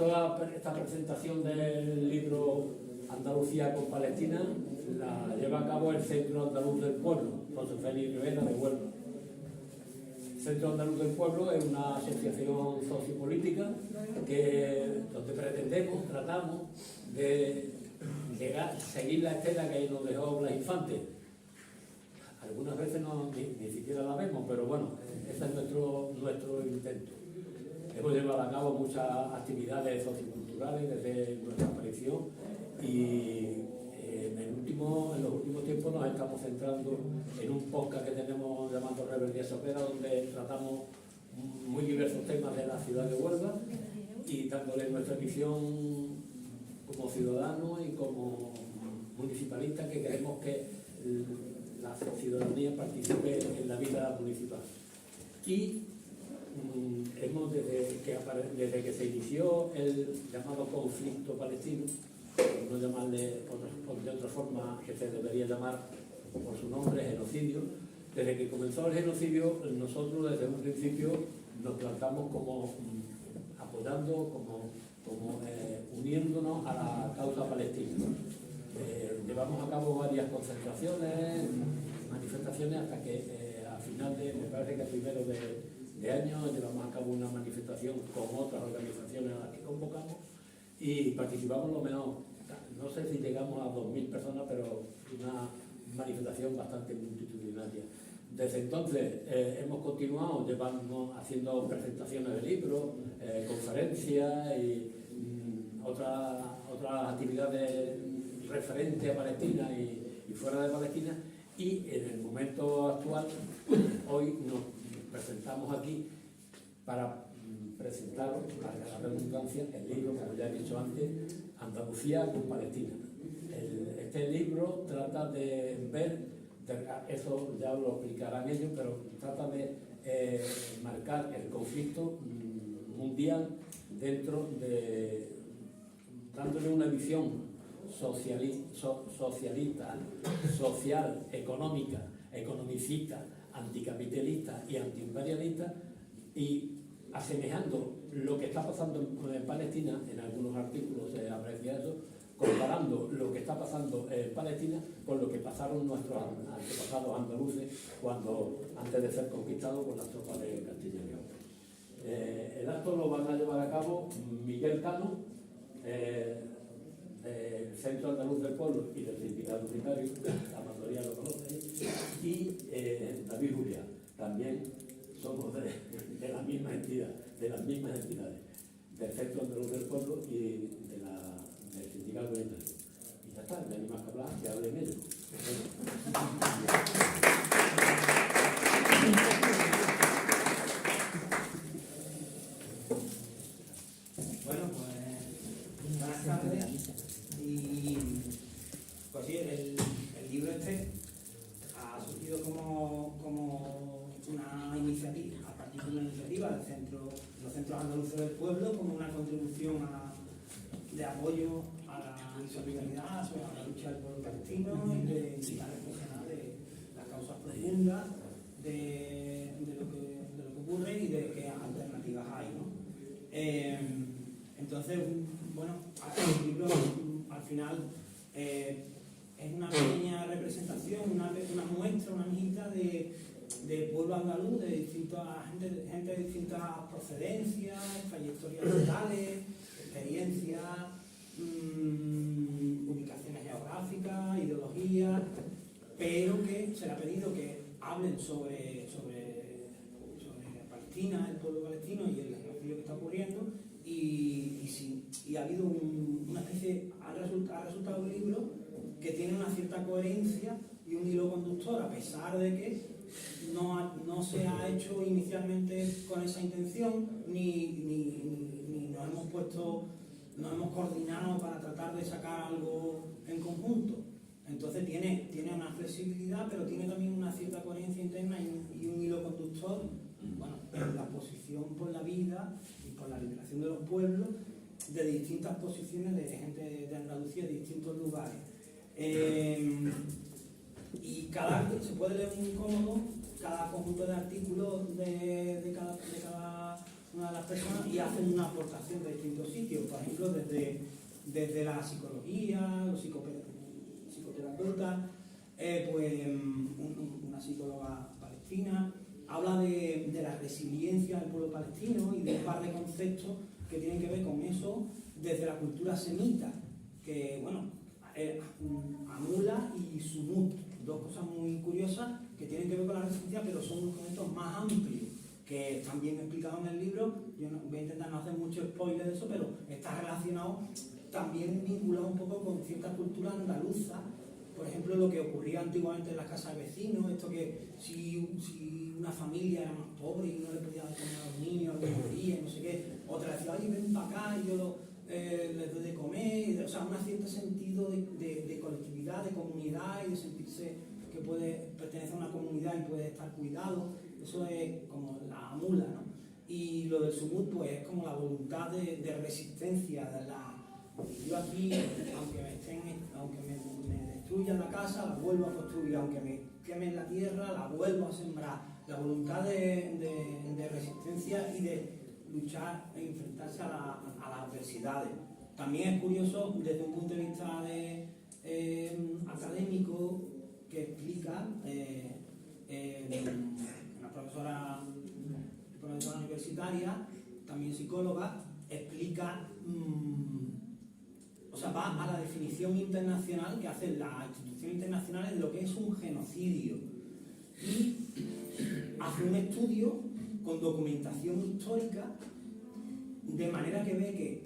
Esta presentación del libro Andalucía con Palestina la lleva a cabo el Centro Andaluz del Pueblo, José Félix Rivera de Huelva. El Centro Andaluz del Pueblo es una asociación sociopolítica donde tratamos de seguir la estela que nos dejó Blas Infante. Algunas veces ni siquiera la vemos, pero bueno, ese es nuestro intento. Hemos llevado a cabo muchas actividades socioculturales desde nuestra aparición y en los últimos tiempos nos estamos centrando en un podcast que tenemos llamado Rebeldía Sopera, donde tratamos muy diversos temas de la ciudad de Huelva y dándole nuestra visión como ciudadanos y como municipalistas que queremos que la ciudadanía participe en la vida municipal. Y desde que se inició el llamado conflicto palestino, no llamarle de otra forma que se debería llamar por su nombre, genocidio, desde que comenzó el genocidio, nosotros desde un principio nos plantamos como apoyando, como uniéndonos a la causa palestina. Llevamos a cabo varias concentraciones, manifestaciones, hasta que a final me parece que a primero de año llevamos a cabo una manifestación con otras organizaciones a las que convocamos y participamos lo menos, no sé si llegamos a 2.000 personas, pero una manifestación bastante multitudinaria. Desde entonces hemos continuado haciendo presentaciones de libros, conferencias y otras actividades referentes a Palestina y fuera de Palestina, y en el momento actual hoy nos presentamos aquí para presentar, para la redundancia, el libro, como ya he dicho antes, Andalucía con Palestina. Este libro trata de ver, eso ya lo explicarán ellos, pero trata de marcar el conflicto mundial dentro de, dándole una visión socialista, social, económica, economicista, anticapitalista y antiimperialista, y asemejando lo que está pasando en Palestina, en algunos artículos se aprecia eso, comparando lo que está pasando en Palestina con lo que pasaron nuestros antepasados andaluces antes de ser conquistados por las tropas de Castilla y León. El acto lo van a llevar a cabo Miguel Cano, del Centro Andaluz del Pueblo y del Sindicato Unitario, la mayoría lo conoce, y David Julián, también somos de la misma entidad, de las mismas entidades, del Centro Andaluz del Pueblo y del Sindicato Unitario. Y ya está, no hay más que hablar, que hablen ellos. Bueno, pues buenas tardes. Y pues sí, el libro este ha surgido como una iniciativa, a partir de una iniciativa del los centros andaluces del pueblo, como una contribución de apoyo a la solidaridad, a la lucha del pueblo palestino y de intentar reflexionar de las causas profundas de lo que ocurre y de qué alternativas hay, ¿no? Entonces, bueno, el libro al final es una pequeña representación, una muestra, una mijita de pueblo andaluz, de gente de distintas procedencias, trayectorias vitales, experiencias, ubicaciones geográficas, ideologías, pero que se le ha pedido que hablen sobre Palestina, el pueblo palestino y el genocidio que está ocurriendo. Y ha habido una especie, ha resultado un libro que tiene una cierta coherencia y un hilo conductor, a pesar de que no se ha hecho inicialmente con esa intención, ni nos hemos coordinado para tratar de sacar algo en conjunto. Entonces tiene una flexibilidad, pero tiene también una cierta coherencia interna y un hilo conductor, bueno, en la posición por la vida y por la liberación de los pueblos, de distintas posiciones de gente de Andalucía, de distintos lugares. Y se puede leer muy cómodo cada conjunto de artículos de cada una de las personas, y hacen una aportación de distintos sitios. Por estudios desde la psicología, los psicoterapeutas, una psicóloga palestina, habla de la resiliencia del pueblo palestino y de un par de conceptos que tienen que ver con eso desde la cultura semita, que, bueno, Amula y Sumut, dos cosas muy curiosas que tienen que ver con la resiliencia, pero son unos conceptos más amplios, que están bien explicados en el libro. Yo no, voy a intentar no hacer mucho spoiler de eso, pero está relacionado, también vinculado un poco con cierta cultura andaluza. Por ejemplo, lo que ocurría antiguamente en las casas de vecinos, esto que si una familia era más pobre y no le podía dar comer a los niños, los moría, no sé qué, otra decía, oye, ven para acá y yo les doy de comer, o sea, un cierto sentido de colectividad, de comunidad y de sentirse que puede pertenecer a una comunidad y puede estar cuidado. Eso es como la mula, ¿no? Y lo del sumut, pues es como la voluntad de resistencia, yo aquí, aunque me destruyan la casa, la vuelvo a construir, aunque me quemen la tierra, la vuelvo a sembrar. La voluntad de resistencia y de luchar e enfrentarse a las adversidades. También es curioso desde un punto de vista académico que explica una profesora universitaria, también psicóloga, explica, o sea, va a la definición internacional que hacen las instituciones internacionales de lo que es un genocidio y hace un estudio con documentación histórica de manera que ve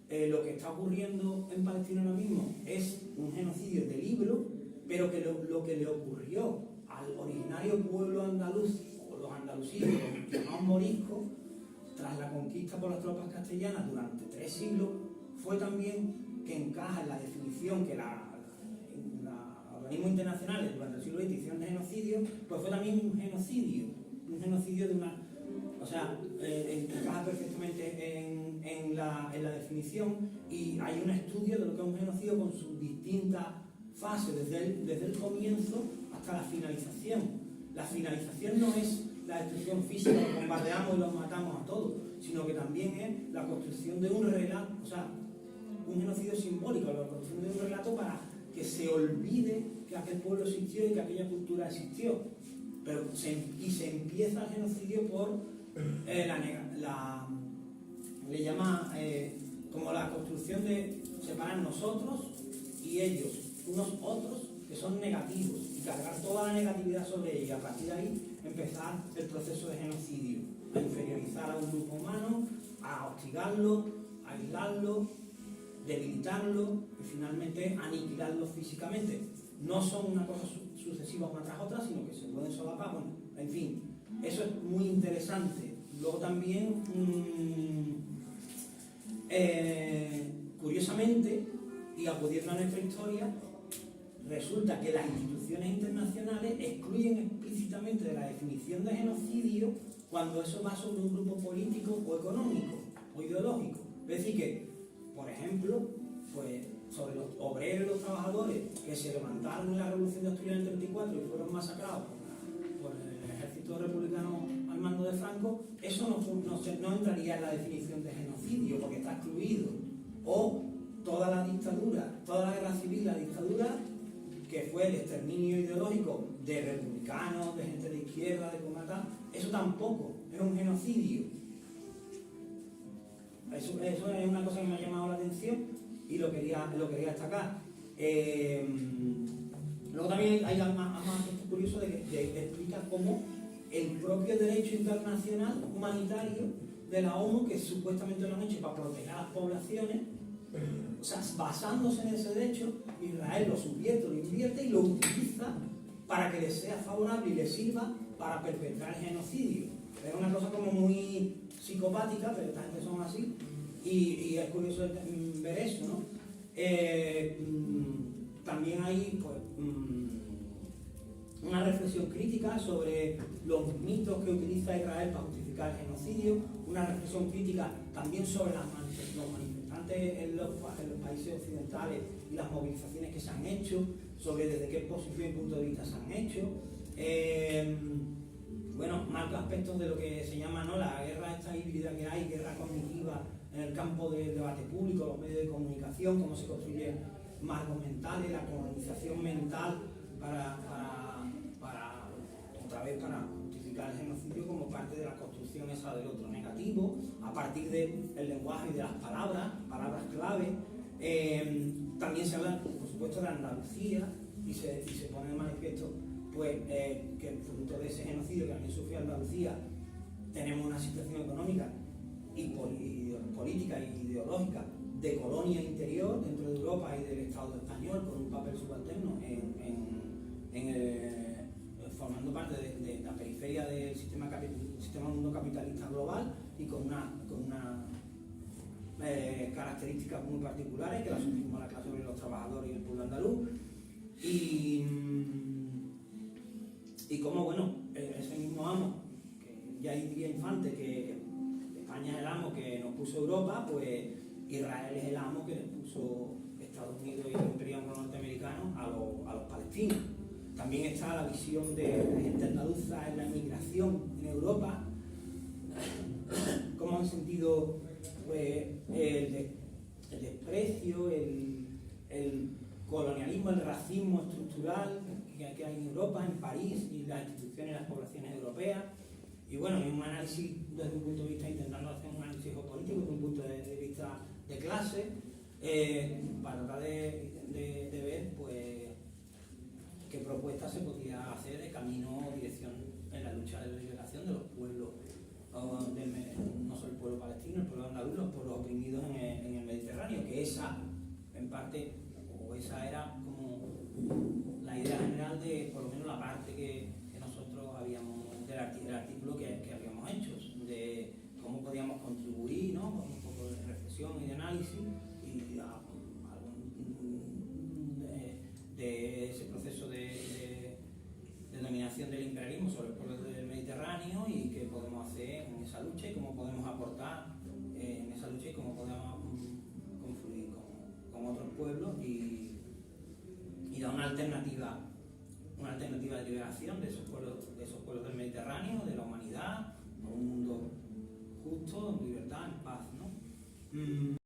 que lo que está ocurriendo en Palestina ahora mismo es un genocidio de libro, pero que lo que le ocurrió al originario pueblo andaluz, o los andalusíes, los llamados moriscos, tras la conquista por las tropas castellanas durante 3 siglos, fue también que encaja en la definición que los organismos internacionales durante el siglo XX hicieron de genocidio, pues fue también un genocidio de una... O sea, encaja perfectamente en la definición, y hay un estudio de lo que es un genocidio con sus distintas fases, desde el comienzo hasta la finalización. La finalización no es la destrucción física, los bombardeamos y los matamos a todos, sino que también es la construcción de un relato, o sea, un genocidio simbólico, la construcción de un relato para que se olvide que aquel pueblo existió y que aquella cultura existió. Pero se empieza el genocidio por le llama como la construcción de separar nosotros y ellos, unos otros que son negativos, y cargar toda la negatividad sobre ellos, y a partir de ahí empezar el proceso de genocidio, a inferiorizar a un grupo humano, a hostigarlo, a aislarlo, debilitarlo y finalmente aniquilarlo físicamente. No son una cosa sucesiva una tras otra, sino que se pueden solapar. Bueno, en fin, eso es muy interesante. Luego también, curiosamente, y acudiendo a nuestra historia, resulta que las instituciones internacionales excluyen explícitamente de la definición de genocidio cuando eso va sobre un grupo político o económico o ideológico. Es decir que, por ejemplo, pues sobre los obreros y los trabajadores que se levantaron en la Revolución de Asturias en el 34 y fueron masacrados por el ejército republicano al mando de Franco, eso no entraría en la definición de genocidio porque está excluido. O toda la dictadura, toda la guerra civil, la dictadura, que fue el exterminio ideológico de republicanos, de gente de izquierda, de combata, eso tampoco es un genocidio. Eso es una cosa que me ha llamado la atención y lo quería destacar. Luego también hay más aspecto curioso de que explica cómo el propio derecho internacional humanitario de la ONU, que supuestamente lo han hecho para proteger a las poblaciones, o sea, basándose en ese derecho, Israel lo subvierte, lo invierte y lo utiliza para que le sea favorable y le sirva para perpetrar el genocidio. Es una cosa como muy psicopática, pero esta gente son así, y es curioso ver eso, ¿no? También hay pues, una reflexión crítica sobre los mitos que utiliza Israel para justificar el genocidio, una reflexión crítica también sobre los manifestantes en los países occidentales y las movilizaciones que se han hecho, sobre desde qué posición y punto de vista se han hecho. Bueno, marca aspectos de lo que se llama, ¿no?, la guerra esta híbrida que hay, guerra cognitiva en el campo del debate público, los medios de comunicación, cómo se construyen marcos mentales, la colonización mental para otra vez, para justificar el genocidio como parte de la construcción esa del otro negativo, a partir del lenguaje y de las palabras clave. También se habla, por supuesto, de Andalucía y se pone de manifiesto pues, que fruto de ese genocidio que también sufrió Andalucía, tenemos una situación económica y política e ideológica de colonia interior dentro de Europa y del Estado español, con un papel subalterno formando parte de la periferia del sistema mundo capitalista global y con una características muy particulares que las sufrimos la clase de los trabajadores y el pueblo andaluz. Y como, bueno, ese mismo amo, que ya diría Infante que España es el amo que nos puso Europa, pues Israel es el amo que les puso Estados Unidos y el Imperio Anglo-Norteamericano a los palestinos. También está la visión de la gente andaluza en la inmigración en Europa, cómo han sentido pues, el desprecio, el colonialismo, el racismo estructural que hay en Europa, en París y las instituciones y las poblaciones europeas. Y bueno, en un análisis desde un punto de vista, intentando hacer un análisis geopolítico desde un punto de vista de clase, para tratar de ver pues, qué propuestas se podía hacer de camino o dirección en la lucha de liberación de los pueblos, no solo el pueblo palestino, el pueblo andaluz, los pueblos oprimidos en el Mediterráneo, que esa, en parte, o esa era como la idea general de, por lo menos la parte que nosotros habíamos, del artículo que habíamos hecho, de cómo podíamos contribuir, ¿no? Con un poco de reflexión y de análisis, y de ese proceso de dominación del imperialismo sobre el pueblo del Mediterráneo y qué podemos hacer en esa lucha y cómo podemos aportar en esa lucha y cómo podemos confluir con otros pueblos y dar una alternativa de liberación de esos pueblos del Mediterráneo, de la humanidad, a un mundo justo, en libertad, en paz, ¿no?